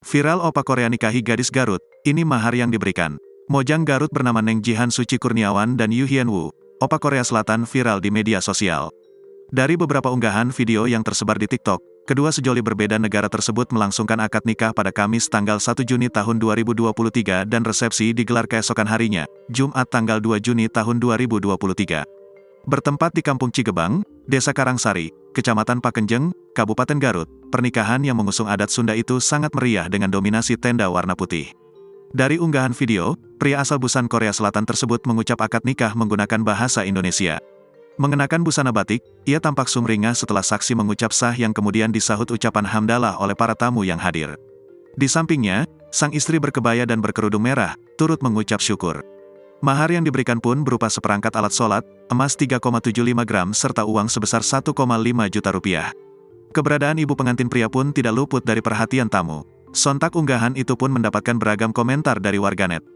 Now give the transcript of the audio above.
Viral opa Korea nikahi gadis Garut, ini mahar yang diberikan. Mojang Garut bernama Neng Jihan Suci Kurniawan dan Yu Hien Woo, opa Korea Selatan viral di media sosial. Dari beberapa unggahan video yang tersebar di TikTok, kedua sejoli berbeda negara tersebut melangsungkan akad nikah pada Kamis tanggal 1 Juni tahun 2023 dan resepsi digelar keesokan harinya, Jumat tanggal 2 Juni tahun 2023. Bertempat di Kampung Cigebang, Desa Karangsari, Kecamatan Pakenjeng, Kabupaten Garut, pernikahan yang mengusung adat Sunda itu sangat meriah dengan dominasi tenda warna putih. Dari unggahan video, pria asal Busan Korea Selatan tersebut mengucap akad nikah menggunakan bahasa Indonesia. Mengenakan busana batik, ia tampak sumringah setelah saksi mengucap sah yang kemudian disahut ucapan hamdalah oleh para tamu yang hadir. Di sampingnya, sang istri berkebaya dan berkerudung merah, turut mengucap syukur. Mahar yang diberikan pun berupa seperangkat alat sholat, emas 3,75 gram serta uang sebesar 1,5 juta rupiah. Keberadaan ibu pengantin pria pun tidak luput dari perhatian tamu. Sontak unggahan itu pun mendapatkan beragam komentar dari warganet.